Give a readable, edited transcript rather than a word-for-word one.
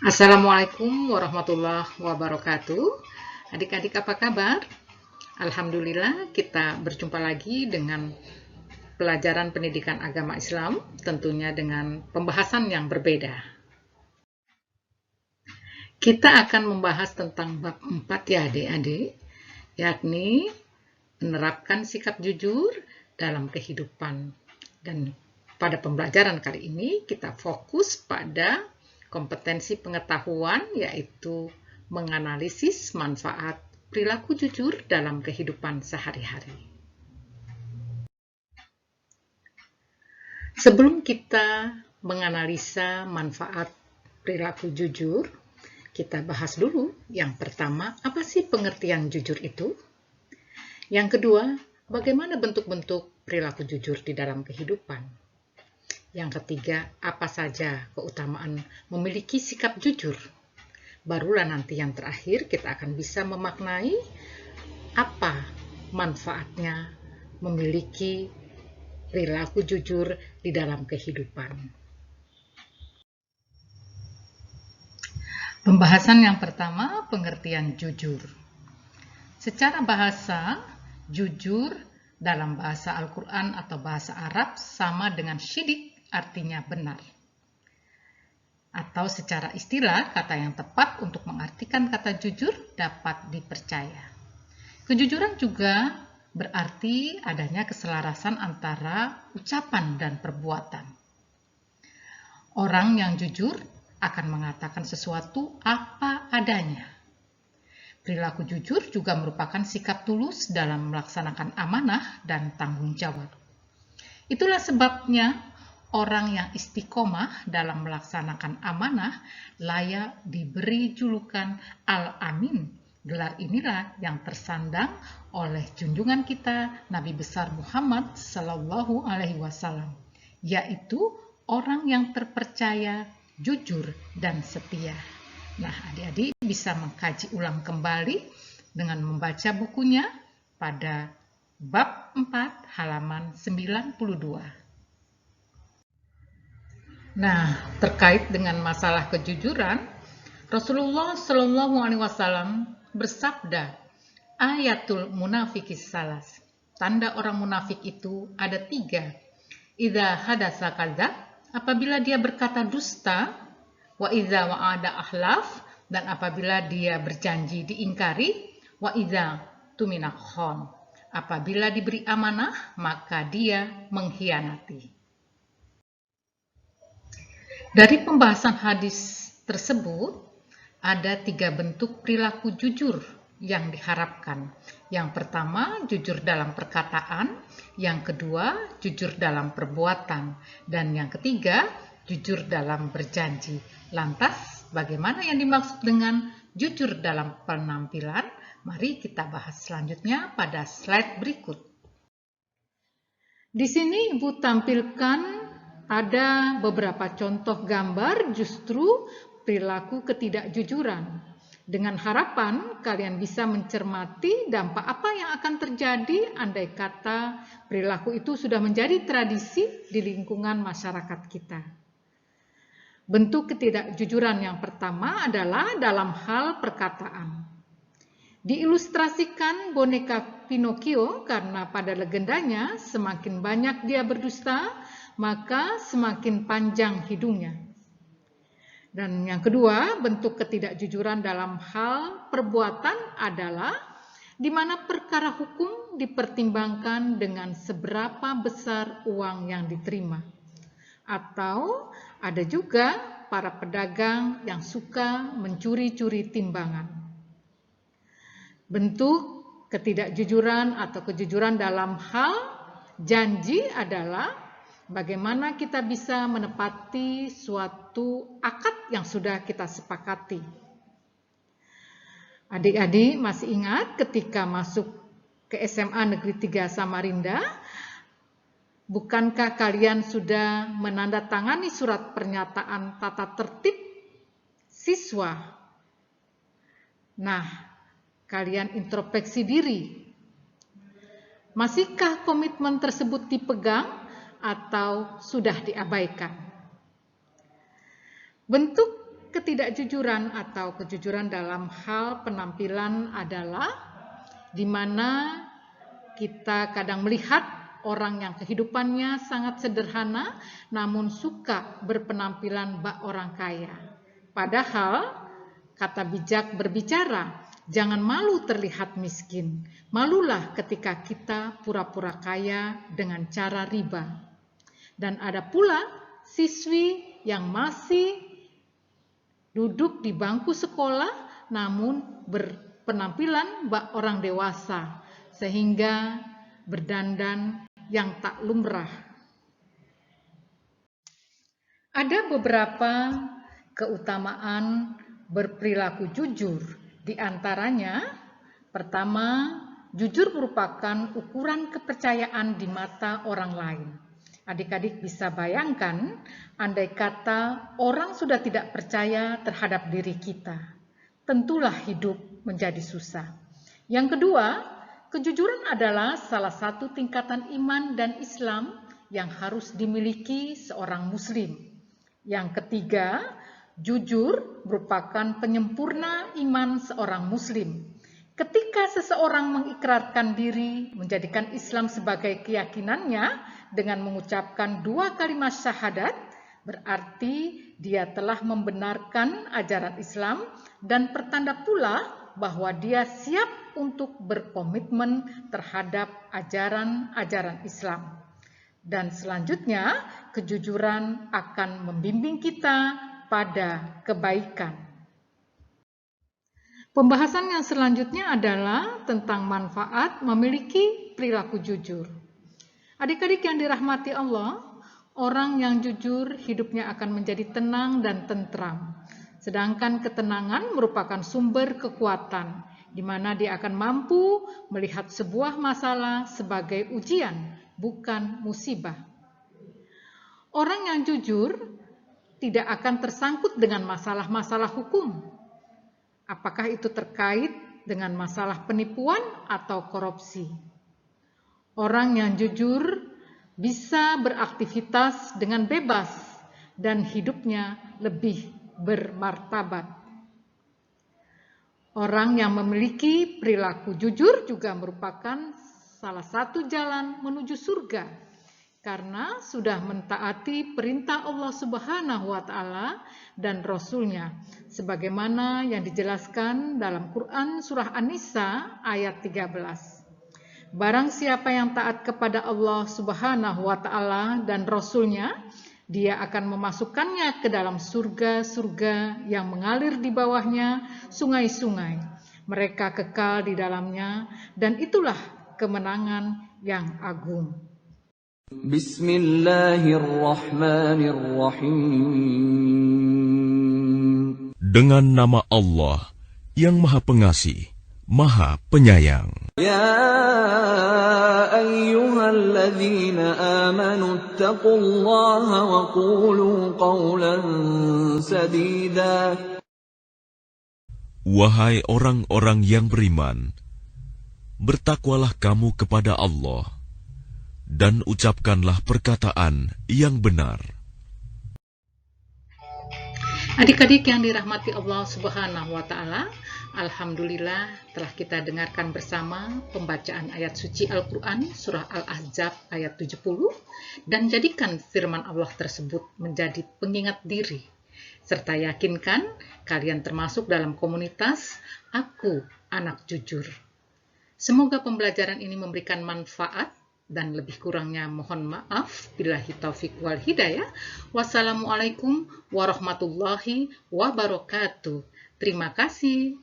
Assalamualaikum warahmatullahi wabarakatuh. Adik-adik apa kabar? Alhamdulillah kita berjumpa lagi dengan pelajaran pendidikan agama Islam, tentunya dengan pembahasan yang berbeda. Kita akan membahas tentang bab 4 ya adik-adik, yakni menerapkan sikap jujur dalam kehidupan. Dan pada pembelajaran kali ini kita fokus pada kompetensi pengetahuan, yaitu menganalisis manfaat perilaku jujur dalam kehidupan sehari-hari. Sebelum kita menganalisa manfaat perilaku jujur, kita bahas dulu yang pertama, apa sih pengertian jujur itu? Yang kedua, bagaimana bentuk-bentuk perilaku jujur di dalam kehidupan? Yang ketiga, apa saja keutamaan memiliki sikap jujur? Barulah nanti yang terakhir kita akan bisa memaknai apa manfaatnya memiliki perilaku jujur di dalam kehidupan. Pembahasan yang pertama, pengertian jujur. Secara bahasa, jujur dalam bahasa Al-Quran atau bahasa Arab sama dengan syidik, artinya benar. Atau secara istilah, kata yang tepat untuk mengartikan kata jujur dapat dipercaya. Kejujuran juga berarti adanya keselarasan antara ucapan dan perbuatan. Orang yang jujur akan mengatakan sesuatu apa adanya. Perilaku jujur juga merupakan sikap tulus dalam melaksanakan amanah dan tanggung jawab. Itulah sebabnya orang yang istiqomah dalam melaksanakan amanah layak diberi julukan Al-Amin. Gelar inilah yang tersandang oleh junjungan kita Nabi besar Muhammad Sallallahu Alaihi Wasallam, yaitu orang yang terpercaya, jujur, dan setia. Nah, adik-adik bisa mengkaji ulang kembali dengan membaca bukunya pada bab 4 halaman 92. Nah, terkait dengan masalah kejujuran, Rasulullah Shallallahu Alaihi Wasallam bersabda, ayatul munafikis salas. Tanda orang munafik itu ada 3. Idza hadasa kadzab, apabila dia berkata dusta, wa idza wa'ada akhlaf, dan apabila dia berjanji diingkari, wa idza tumina khon, apabila diberi amanah maka dia mengkhianati. Dari pembahasan hadis tersebut, ada 3 bentuk perilaku jujur yang diharapkan. Yang pertama, jujur dalam perkataan. Yang kedua, jujur dalam perbuatan. Dan yang ketiga, jujur dalam berjanji. Lantas, bagaimana yang dimaksud dengan jujur dalam penampilan? Mari kita bahas selanjutnya pada slide berikut. Di sini Ibu tampilkan ada beberapa contoh gambar justru perilaku ketidakjujuran. Dengan harapan kalian bisa mencermati dampak apa yang akan terjadi andai kata perilaku itu sudah menjadi tradisi di lingkungan masyarakat kita. Bentuk ketidakjujuran yang pertama adalah dalam hal perkataan. Diilustrasikan boneka Pinocchio karena pada legendanya semakin banyak dia berdusta, maka semakin panjang hidungnya. Dan yang kedua, bentuk ketidakjujuran dalam hal perbuatan adalah di mana perkara hukum dipertimbangkan dengan seberapa besar uang yang diterima. Atau ada juga para pedagang yang suka mencuri-curi timbangan. Bentuk ketidakjujuran atau kejujuran dalam hal janji adalah bagaimana kita bisa menepati suatu akad yang sudah kita sepakati. Adik-adik masih ingat ketika masuk ke SMA Negeri 3 Samarinda, bukankah kalian sudah menandatangani surat pernyataan tata tertib siswa? Nah, kalian introspeksi diri. Masihkah komitmen tersebut dipegang atau sudah diabaikan? Bentuk Ketidakjujuran atau kejujuran dalam hal penampilan adalah di mana kita kadang melihat orang yang kehidupannya sangat sederhana namun suka berpenampilan bak orang kaya. Padahal kata bijak berbicara, jangan malu terlihat miskin. Malulah ketika kita pura-pura kaya dengan cara riba. Dan ada pula siswi yang masih duduk di bangku sekolah namun berpenampilan bak orang dewasa sehingga berdandan yang tak lumrah. Ada beberapa keutamaan berperilaku jujur. Di antaranya, pertama, jujur merupakan ukuran kepercayaan di mata orang lain. Adik-adik bisa bayangkan, andai kata orang sudah tidak percaya terhadap diri kita, tentulah hidup menjadi susah. Yang kedua, kejujuran adalah salah satu tingkatan iman dan Islam yang harus dimiliki seorang muslim. Yang ketiga, jujur merupakan penyempurna iman seorang muslim. Ketika seseorang mengikrarkan diri, menjadikan Islam sebagai keyakinannya dengan mengucapkan 2 kalimat syahadat, berarti dia telah membenarkan ajaran Islam dan pertanda pula bahwa dia siap untuk berkomitmen terhadap ajaran-ajaran Islam. Dan selanjutnya, kejujuran akan membimbing kita pada kebaikan. Pembahasan yang selanjutnya adalah tentang manfaat memiliki perilaku jujur. Adik-adik yang dirahmati Allah, orang yang jujur hidupnya akan menjadi tenang dan tentram. Sedangkan ketenangan merupakan sumber kekuatan, di mana dia akan mampu melihat sebuah masalah sebagai ujian, bukan musibah. Orang yang jujur tidak akan tersangkut dengan masalah-masalah hukum. Apakah itu terkait dengan masalah penipuan atau korupsi? Orang yang jujur bisa beraktivitas dengan bebas dan hidupnya lebih bermartabat. Orang yang memiliki perilaku jujur juga merupakan salah satu jalan menuju surga karena sudah mentaati perintah Allah Subhanahu wa taala dan Rasul-Nya sebagaimana yang dijelaskan dalam Quran surah An-Nisa ayat 13. Barang siapa yang taat kepada Allah Subhanahu wa taala dan Rasul-Nya, dia akan memasukkannya ke dalam surga-surga yang mengalir di bawahnya sungai-sungai. Mereka kekal di dalamnya dan itulah kemenangan yang agung. Bismillahirrahmanirrahim. Dengan nama Allah yang Maha Pengasih, Maha Penyayang. Ya ayyuhalladzina amanu taqullaha wa qulu qawlan sadida. Wahai orang-orang yang beriman, bertakwalah kamu kepada Allah dan ucapkanlah perkataan yang benar. Adik-adik yang dirahmati Allah Subhanahu wa taala, alhamdulillah telah kita dengarkan bersama pembacaan ayat suci Al-Qur'an surah Al-Ahzab ayat 70 dan jadikan firman Allah tersebut menjadi pengingat diri serta yakinkan kalian termasuk dalam komunitas Aku Anak Jujur. Semoga pembelajaran ini memberikan manfaat dan lebih kurangnya mohon maaf. Billahi taufik wal hidayah. Wassalamualaikum warahmatullahi wabarakatuh. Terima kasih.